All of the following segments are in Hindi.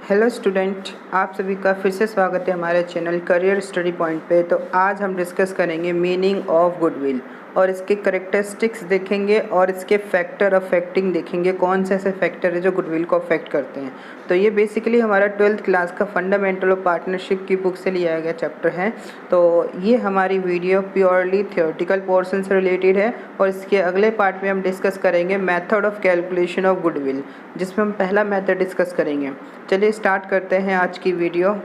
हेलो स्टूडेंट, आप सभी का फिर से स्वागत है हमारे चैनल करियर स्टडी पॉइंट पे। तो आज हम डिस्कस करेंगे मीनिंग ऑफ गुडविल और इसके करेक्टरिस्टिक्स देखेंगे और इसके फैक्टर अफेक्टिंग देखेंगे, कौन से ऐसे फैक्टर है जो गुडविल को अफेक्ट करते हैं। तो ये बेसिकली हमारा 12th क्लास का फंडामेंटल ऑफ पार्टनरशिप की बुक से लिया गया चैप्टर है। तो ये हमारी वीडियो प्योरली थियोरेटिकल पोर्शन से रिलेटेड है और इसके अगले पार्ट में हम डिस्कस करेंगे method of calculation of goodwill, जिसमें हम पहला मेथड डिस्कस करेंगे। चलिए स्टार्ट करते हैं आज की वीडियो।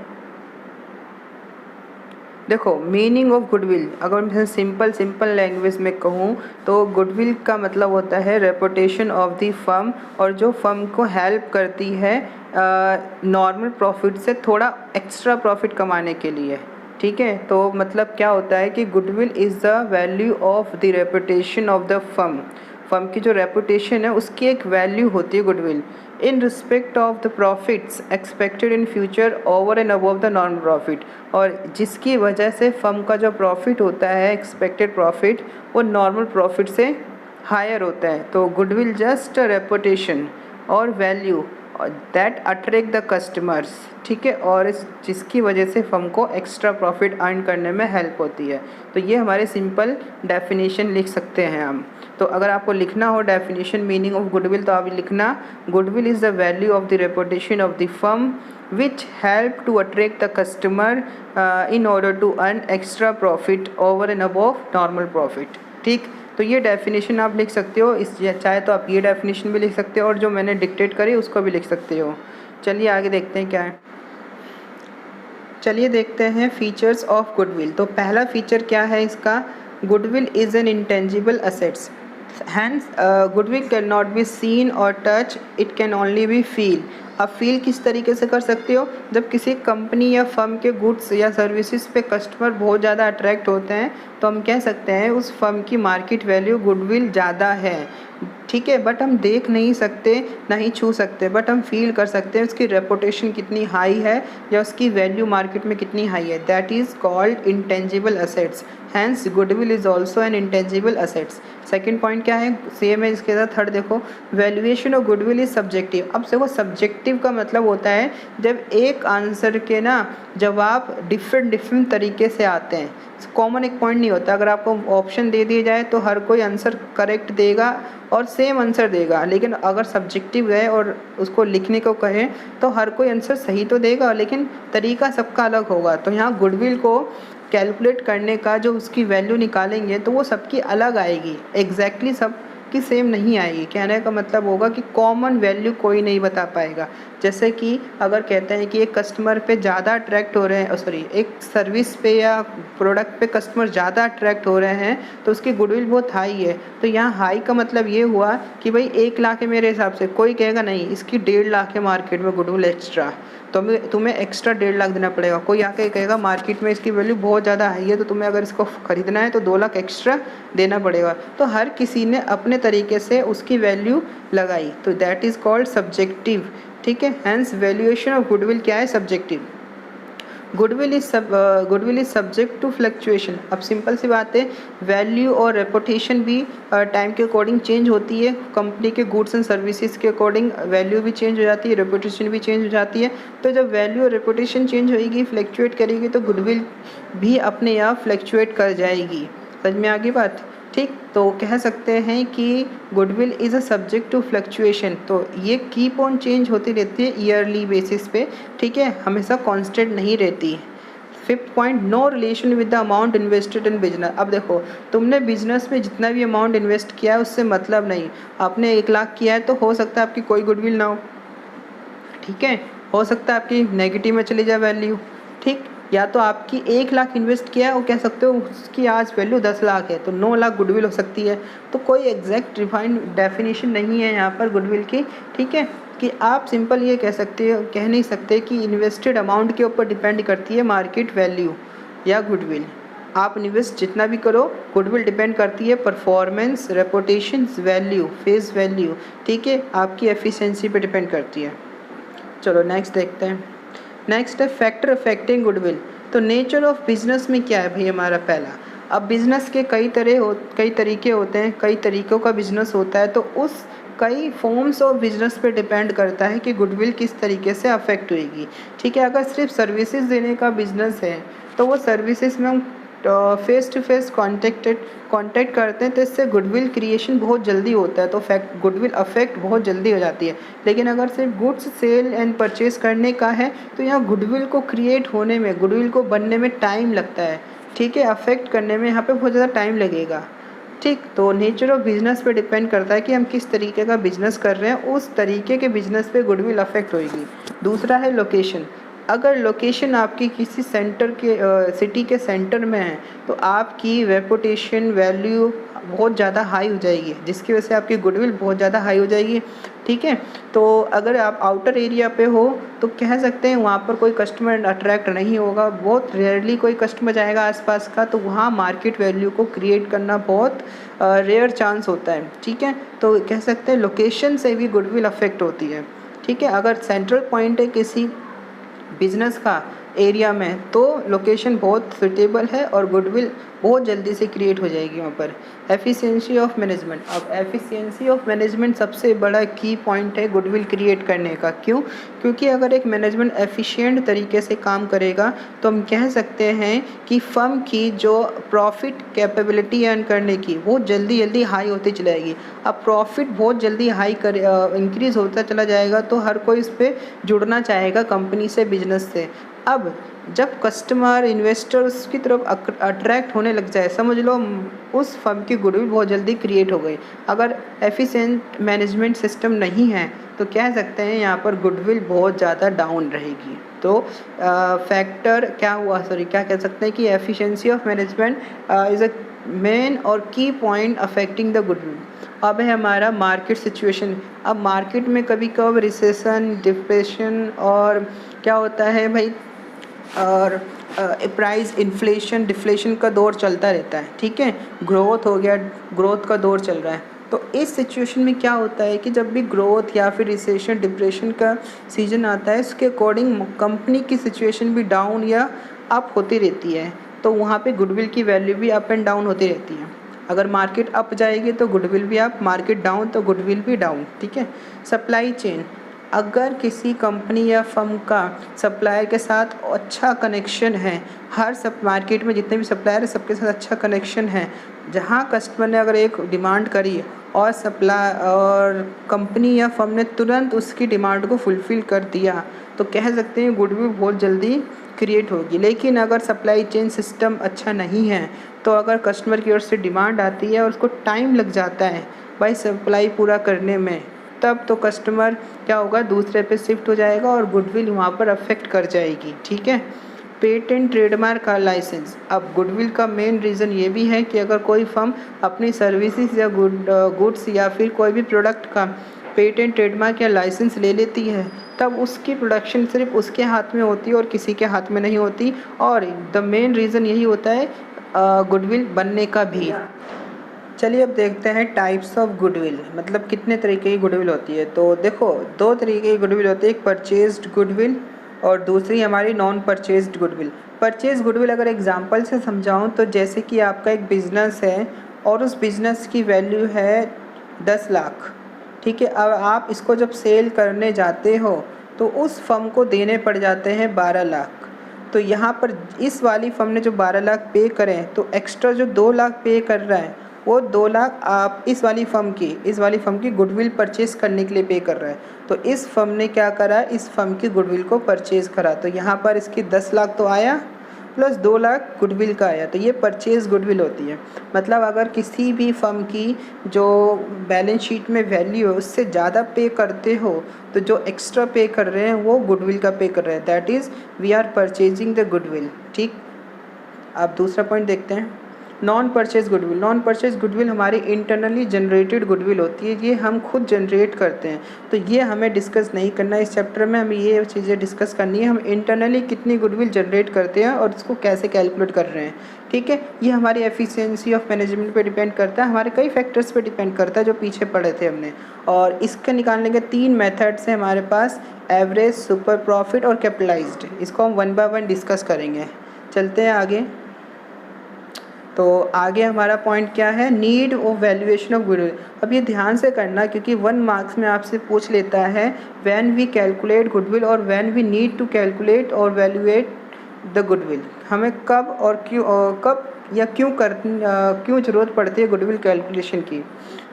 देखो, मीनिंग ऑफ गुडविल अगर मैं सिंपल लैंग्वेज में कहूँ तो गुडविल का मतलब होता है रेपुटेशन ऑफ द फर्म, और जो फर्म को हेल्प करती है नॉर्मल प्रॉफिट से थोड़ा एक्स्ट्रा प्रॉफिट कमाने के लिए। ठीक है, तो मतलब क्या होता है कि goodwill is the value of the reputation of the firm की जो रेपुटेशन है उसकी एक वैल्यू होती है goodwill in respect of the profits expected in future over and above the non profit, और जिसकी वजह से फर्म का जो प्रॉफिट होता है एक्सपेक्टेड प्रॉफिट वो नॉर्मल प्रॉफिट से हायर होता है। तो गुडविल जस्ट रेपुटेशन और value that attract the customers, ठीक है, और इस जिसकी वजह से फर्म को एक्स्ट्रा प्रॉफिट अर्न करने में हेल्प होती है। तो ये हमारे सिंपल डेफिनेशन लिख सकते हैं हम। तो अगर आपको लिखना हो डेफिनेशन मीनिंग ऑफ गुडविल तो आप लिखना goodwill is the value of the reputation of the firm which help to attract the customer in order to earn extra profit over and above normal profit. ठीक, तो ये डेफिनेशन आप लिख सकते हो। इस चाहे तो आप ये डेफिनेशन भी लिख सकते हो और जो मैंने डिक्टेट करी उसको भी लिख सकते हो। चलिए आगे देखते हैं क्या है। चलिए देखते हैं फीचर्स ऑफ गुडविल। तो पहला फीचर क्या है इसका, goodwill is an intangible assets, hence goodwill can not be seen or touch, it can only be feel. आप फील किस तरीके से कर सकते हो, जब किसी कंपनी या फर्म के गुड्स या सर्विसेज पे कस्टमर बहुत ज़्यादा अट्रैक्ट होते हैं तो हम कह सकते हैं उस फर्म की मार्केट वैल्यू गुडविल ज़्यादा है। ठीक है, बट हम देख नहीं सकते, नहीं छू सकते, बट हम फील कर सकते हैं उसकी रेपुटेशन कितनी हाई है या उसकी वैल्यू मार्केट में कितनी हाई है। That is called intangible assets, hence goodwill is also an intangible assets. Second point क्या है, सेम है इसके साथ। थर्ड देखो, valuation of goodwill is subjective. अब देखो, सब्जेक्टिव का मतलब होता है जब एक आंसर के ना जवाब डिफरेंट तरीके से आते हैं, कॉमन एक पॉइंट नहीं होता। अगर आपको ऑप्शन दे दिए जाए तो हर कोई आंसर करेक्ट देगा और सेम आंसर देगा, लेकिन अगर सब्जेक्टिव है और उसको लिखने को कहें तो हर कोई आंसर सही तो देगा लेकिन तरीका सबका अलग होगा। तो यहाँ गुडविल को कैलकुलेट करने का जो उसकी वैल्यू निकालेंगे तो वो सबकी अलग आएगी, एग्जैक्टली सब की सेम नहीं आएगी। कहने का मतलब होगा कि कॉमन वैल्यू कोई नहीं बता पाएगा। जैसे कि अगर कहते हैं कि एक कस्टमर पे ज़्यादा अट्रैक्ट हो रहे हैं, एक सर्विस पे या प्रोडक्ट पे कस्टमर ज़्यादा अट्रैक्ट हो रहे हैं तो उसकी गुडविल बहुत हाई है। तो यहाँ हाई का मतलब ये हुआ कि भाई 1 लाख है मेरे हिसाब से, कोई कहेगा नहीं इसकी 1.5 लाख है मार्केट में गुडविल एक्स्ट्रा, तो तुम्हें एक्स्ट्रा 1.5 लाख देना पड़ेगा। कोई आके कहेगा मार्केट में इसकी वैल्यू बहुत ज़्यादा हाई है तो तुम्हें अगर इसको ख़रीदना है तो 2 लाख एक्स्ट्रा देना पड़ेगा। तो हर किसी ने अपने तरीके से उसकी वैल्यू लगाई, तो दैट इज़ कॉल्ड सब्जेक्टिव। ठीक है, हैंस वैल्यूएशन ऑफ गुडविल क्या है, subjective. Goodwill is subject to fluctuation. अब सिंपल सी बात है, वैल्यू और रेपुटेशन भी टाइम के अकॉर्डिंग चेंज होती है। कंपनी के गुड्स एंड सर्विसेज के अकॉर्डिंग वैल्यू भी चेंज हो जाती है, रेपुटेशन भी चेंज हो जाती है। तो जब वैल्यू और रेपुटेशन चेंज होएगी, फ्लक्चुएट करेगी, तो गुडविल भी अपने आप फ्लक्चुएट कर जाएगी। समझ में आ गई बात। ठीक, तो कह सकते हैं कि goodwill is a subject to fluctuation. तो ये कीप ऑन चेंज होती रहती है ईयरली बेसिस पे, ठीक है, हमेशा कांस्टेंट नहीं रहती। Fifth point, no relation with the amount invested in business. अब देखो, तुमने बिजनेस में जितना भी अमाउंट इन्वेस्ट किया है उससे मतलब नहीं। आपने 1 लाख किया है तो हो सकता है आपकी कोई गुडविल ना हो, ठीक है, हो सकता है आपकी नेगेटिव में चली जाए वैल्यू। ठीक, या तो आपकी 1 लाख इन्वेस्ट किया है वो कह सकते हो उसकी आज वैल्यू 10 लाख है तो 9 लाख गुडविल हो सकती है। तो कोई एग्जैक्ट डिफाइंड डेफिनेशन नहीं है यहाँ पर गुडविल की। ठीक है, कि आप सिंपल ये कह नहीं सकते कि इन्वेस्टेड अमाउंट के ऊपर डिपेंड करती है मार्केट वैल्यू या गुडविल। आप इन्वेस्ट जितना भी करो, गुडविल डिपेंड करती है performance, reputation, value, face value, ठीक है, आपकी एफिशिएंसी पे डिपेंड करती है। चलो नेक्स्ट देखते हैं। नेक्स्ट है फैक्टर अफेक्टिंग गुडविल। तो नेचर ऑफ बिजनेस में क्या है भाई हमारा पहला। अब बिजनेस के कई तरीके होते हैं, कई तरीक़ों का बिजनेस होता है, तो उस कई फॉर्म्स ऑफ बिजनेस पे डिपेंड करता है कि गुडविल किस तरीके से अफेक्ट होएगी। ठीक है, अगर सिर्फ सर्विसेज देने का बिजनेस है तो वो सर्विसेज में हम फेस टू फेस कांटेक्ट करते हैं, तो इससे गुडविल क्रिएशन बहुत जल्दी होता है, तो गुडविल अफेक्ट बहुत जल्दी हो जाती है। लेकिन अगर सिर्फ गुड्स सेल एंड परचेज करने का है तो यहाँ गुडविल को क्रिएट होने में, गुडविल को बनने में टाइम लगता है। ठीक है, अफेक्ट करने में यहाँ पे बहुत ज़्यादा टाइम लगेगा। ठीक, तो नेचर ऑफ बिजनेस पे डिपेंड करता है कि हम किस तरीके का बिजनेस कर रहे हैं, उस तरीके के बिजनेस पे गुडविल अफेक्ट होएगी। दूसरा है लोकेशन। अगर लोकेशन आपकी किसी सेंटर के सिटी के सेंटर में है तो आपकी रेपुटेशन वैल्यू बहुत ज़्यादा हाई हो जाएगी, जिसकी वजह से आपकी गुडविल बहुत ज़्यादा हाई हो जाएगी। ठीक है, तो अगर आप आउटर एरिया पे हो तो कह सकते हैं वहाँ पर कोई कस्टमर अट्रैक्ट नहीं होगा, बहुत रेयरली कोई कस्टमर जाएगा आसपास का, तो वहाँ मार्केट वैल्यू को क्रिएट करना बहुत रेयर चांस होता है। ठीक है, तो कह सकते हैं लोकेशन से भी गुडविल अफेक्ट होती है। ठीक है, अगर सेंट्रल पॉइंट है किसी बिजनेस का एरिया में तो लोकेशन बहुत सुटेबल है और गुडविल बहुत जल्दी से क्रिएट हो जाएगी वहाँ पर। Efficiency of management. अब एफिशिएंसी ऑफ मैनेजमेंट सबसे बड़ा की पॉइंट है गुडविल क्रिएट करने का। क्यों? क्योंकि अगर एक मैनेजमेंट एफिशिएंट तरीके से काम करेगा तो हम कह सकते हैं कि फर्म की जो प्रॉफिट कैपेबिलिटी अर्न करने की वो जल्दी जल्दी हाई होती चली जाएगी। अब प्रॉफिट बहुत जल्दी हाई इंक्रीज़ होता चला जाएगा तो हर कोई इस पर जुड़ना चाहेगा कंपनी से, बिजनेस से। अब जब कस्टमर इन्वेस्टर्स की तरफ अट्रैक्ट होने लग जाए, समझ लो उस फर्म की गुडविल बहुत जल्दी क्रिएट हो गई। अगर एफिशिएंट मैनेजमेंट सिस्टम नहीं है तो कह सकते हैं यहाँ पर गुडविल बहुत ज़्यादा डाउन रहेगी। तो फैक्टर क्या हुआ, क्या कह सकते हैं कि efficiency of management is a main और की पॉइंट अफेक्टिंग द गुडविल। अब है हमारा मार्केट सिचुएशन। अब मार्केट में कभी कभी रिसेशन, डिप्रेशन और क्या होता है भाई, और प्राइस इन्फ्लेशन डिफ्लेशन का दौर चलता रहता है। ठीक है, ग्रोथ हो गया, ग्रोथ का दौर चल रहा है। तो इस सिचुएशन में क्या होता है कि जब भी ग्रोथ या फिर रिसेशन डिप्रेशन का सीजन आता है, उसके अकॉर्डिंग कंपनी की सिचुएशन भी डाउन या अप होती रहती है, तो वहाँ पे गुडविल की वैल्यू भी अप एंड डाउन होती रहती है। अगर मार्केट अप जाएगी तो गुडविल भी अप, मार्केट डाउन तो गुडविल भी डाउन। ठीक है, सप्लाई चेन। अगर किसी कंपनी या फर्म का सप्लायर के साथ अच्छा कनेक्शन है, हर सब मार्केट में जितने भी सप्लायर हैं सबके साथ अच्छा कनेक्शन है, जहाँ कस्टमर ने अगर एक डिमांड करी और कंपनी या फर्म ने तुरंत उसकी डिमांड को फुलफ़िल कर दिया तो कह सकते हैं गुडविल बहुत जल्दी क्रिएट होगी। लेकिन अगर सप्लाई चेन सिस्टम अच्छा नहीं है तो अगर कस्टमर की ओर से डिमांड आती है और उसको टाइम लग जाता है भाई सप्लाई पूरा करने में, तब तो कस्टमर क्या होगा, दूसरे पे शिफ्ट हो जाएगा और गुडविल वहाँ पर अफेक्ट कर जाएगी। ठीक है, पेटेंट ट्रेडमार्क का लाइसेंस। अब गुडविल का मेन रीज़न ये भी है कि अगर कोई फर्म अपनी सर्विसेज या गुड्स या फिर कोई भी प्रोडक्ट का पेटेंट ट्रेडमार्क या लाइसेंस ले लेती है तब उसकी प्रोडक्शन सिर्फ उसके हाथ में होती है और किसी के हाथ में नहीं होती। और द मेन रीज़न यही होता है गुडविल बनने का भी। चलिए अब देखते हैं टाइप्स ऑफ गुडविल, मतलब कितने तरीके की गुडविल होती है। तो देखो, दो तरीके की गुडविल होती है, एक परचेज्ड गुडविल और दूसरी हमारी non purchased goodwill. Purchase goodwill अगर एग्जांपल से समझाऊं तो जैसे कि आपका एक बिज़नेस है और उस बिज़नेस की वैल्यू है 10 लाख। ठीक है, अब आप इसको जब सेल करने जाते हो तो उस फर्म को देने पड़ जाते हैं 12 लाख। तो यहाँ पर इस वाली फर्म ने जो 12 लाख पे करें तो एक्स्ट्रा जो 2 लाख पे कर रहा है वो 2 लाख आप इस वाली फर्म की गुडविल परचेज़ करने के लिए पे कर रहा है। तो इस फर्म ने क्या करा, इस फर्म की गुडविल को परचेज़ करा, तो यहाँ पर इसकी 10 लाख तो आया प्लस 2 लाख गुडविल का आया, तो ये परचेज़ गुडविल होती है। मतलब अगर किसी भी फर्म की जो बैलेंस शीट में वैल्यू है उससे ज़्यादा पे करते हो तो जो एक्स्ट्रा पे कर रहे हैं वो गुडविल का पे कर रहे हैं, that is we are purchasing the goodwill. ठीक, आप दूसरा पॉइंट देखते हैं, non purchase goodwill. Non purchase goodwill हमारी इंटरनली जनरेटेड गुडविल होती है, ये हम खुद जनरेट करते हैं, तो ये हमें डिस्कस नहीं करना है इस चैप्टर में। हमें ये चीज़ें डिस्कस करनी है, हम इंटरनली कितनी गुडविल जनरेट करते हैं और इसको कैसे कैलकुलेट कर रहे हैं। ठीक है, ये हमारी एफिशिएंसी ऑफ मैनेजमेंट पे डिपेंड करता है, हमारे कई फैक्टर्स पे डिपेंड करता है जो पीछे पढ़े थे हमने। और इसके निकालने के 3 मेथड्स हैं हमारे पास, एवरेज, सुपर प्रॉफिट और कैपिटलाइज्ड। इसको हम 1 बाय 1 डिस्कस करेंगे। चलते हैं आगे। तो आगे हमारा पॉइंट क्या है, नीड और वैल्यूएशन ऑफ गुडविल। अब ये ध्यान से करना क्योंकि 1 मार्क्स में आपसे पूछ लेता है व्हेन वी कैलकुलेट गुडविल और when we need to calculate और वैल्यूएट द गुडविल। हमें कब और क्यों ज़रूरत पड़ती है गुडविल कैलकुलेशन की।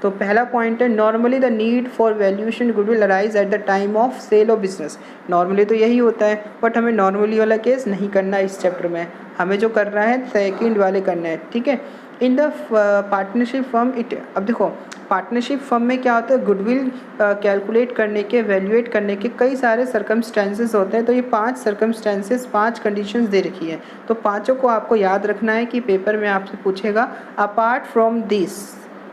तो पहला पॉइंट है normally the need for valuation goodwill arise at the time of sale of business. Normally तो यही होता है, बट हमें नॉर्मली वाला केस नहीं करना है इस चैप्टर में, हमें जो करना है सेकंड वाले करना है, ठीक है। इन द पार्टनरशिप फर्म अब देखो पार्टनरशिप फर्म में क्या होता है, गुडविल कैलकुलेट करने के, वैल्यूएट करने के कई सारे सर्कमस्टेंसेस होते हैं। तो ये 5 सर्कमस्टेंसेस, 5 कंडीशंस दे रखी है, तो पाँचों को आपको याद रखना है कि पेपर में आपसे पूछेगा अपार्ट फ्रॉम दिस,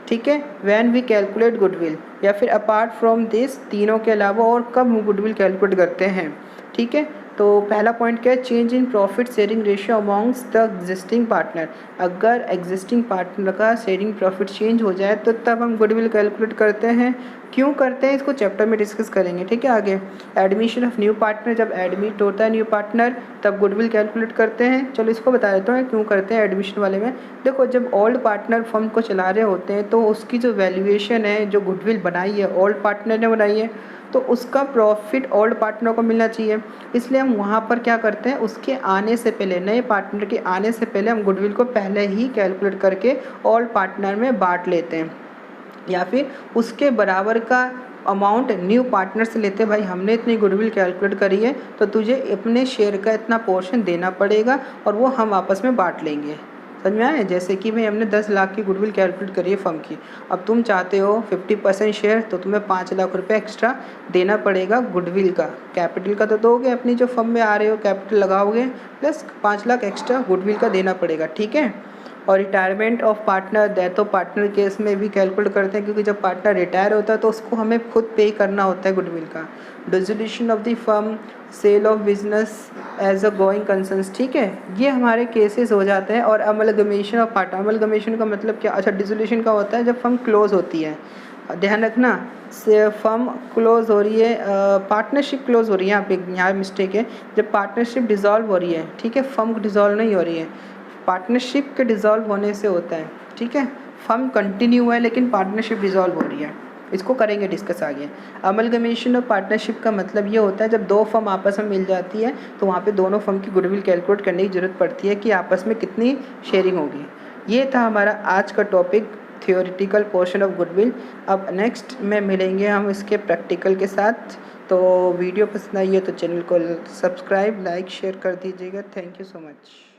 ठीक है, व्हेन वी कैलकुलेट गुडविल, या फिर अपार्ट फ्रॉम दिस, तीनों के अलावा और कब हम गुडविल कैलकुलेट करते हैं, ठीक है। तो पहला पॉइंट क्या है, change in profit sharing ratio amongst the existing partner. अगर एग्जिस्टिंग पार्टनर का शेयरिंग प्रॉफिट चेंज हो जाए तो तब हम गुडविल कैलकुलेट करते हैं। क्यों करते हैं इसको चैप्टर में डिस्कस करेंगे, ठीक है। आगे एडमिशन ऑफ न्यू पार्टनर, जब एडमिट होता है न्यू पार्टनर तब गुडविल कैलकुलेट करते हैं। चलो इसको बता देता हूँ क्यों करते हैं एडमिशन वाले में। देखो जब ओल्ड पार्टनर फर्म को चला रहे होते हैं तो उसकी जो वैल्यूएशन है, जो गुडविल बनाई है ओल्ड पार्टनर ने बनाई है, तो उसका प्रॉफिट ओल्ड पार्टनर को मिलना चाहिए। इसलिए हम वहाँ पर क्या करते हैं, उसके आने से पहले, नए पार्टनर के आने से पहले हम गुडविल को पहले ही कैलकुलेट करके ओल्ड पार्टनर में बांट लेते हैं, या फिर उसके बराबर का अमाउंट न्यू पार्टनर से लेते हैं। भाई हमने इतनी गुडविल कैलकुलेट करी है तो तुझे अपने शेयर का इतना पोर्शन देना पड़ेगा और वो हम आपस में बांट लेंगे। समझ में आए। जैसे कि भाई हमने 10 लाख की गुडविल कैलकुलेट करी है फर्म की, अब तुम चाहते हो 50% शेयर, तो तुम्हें 5 लाख रुपए एक्स्ट्रा देना पड़ेगा गुडविल का। कैपिटल का तो दोगे, अपनी जो फर्म में आ रहे हो कैपिटल लगाओगे, प्लस 5 लाख एक्स्ट्रा गुडविल का देना पड़ेगा, ठीक है। और retirement of partner, death of partner case में भी कैलकुलेट करते हैं, क्योंकि जब पार्टनर रिटायर होता है तो उसको हमें खुद पे करना होता है गुडविल का। Dissolution of the firm, sale of business as a going concerns, ठीक है, ये हमारे केसेस हो जाते हैं। और अमलगमेशन ऑफ पार्टनर, अमलगमेशन का मतलब क्या, अच्छा डिसोल्यूशन का होता है जब फर्म क्लोज होती है, ध्यान रखना, से फर्म क्लोज हो रही है, पार्टनरशिप क्लोज हो रही है, यहाँ मिस्टेक है, जब पार्टनरशिप डिज़ोल्व हो रही है, ठीक है, फर्म डिज़ोल्व नहीं हो रही है, पार्टनरशिप के डिज़ोल्व होने से होता है, ठीक है। फर्म कंटिन्यू है लेकिन पार्टनरशिप डिज़ोल्व हो रही है, इसको करेंगे डिस्कस आगे। अमलगमेशन ऑफ पार्टनरशिप का मतलब ये होता है जब दो फर्म आपस में मिल जाती है तो वहाँ पे दोनों फर्म की गुडविल कैलकुलेट करने की ज़रूरत पड़ती है कि आपस में कितनी शेयरिंग होगी। ये था हमारा आज का topic, theoretical portion of goodwill. अब नेक्स्ट में मिलेंगे हम इसके प्रैक्टिकल के साथ। तो वीडियो पसंद आई है तो चैनल को सब्सक्राइब, लाइक, शेयर कर दीजिएगा। Thank you so much.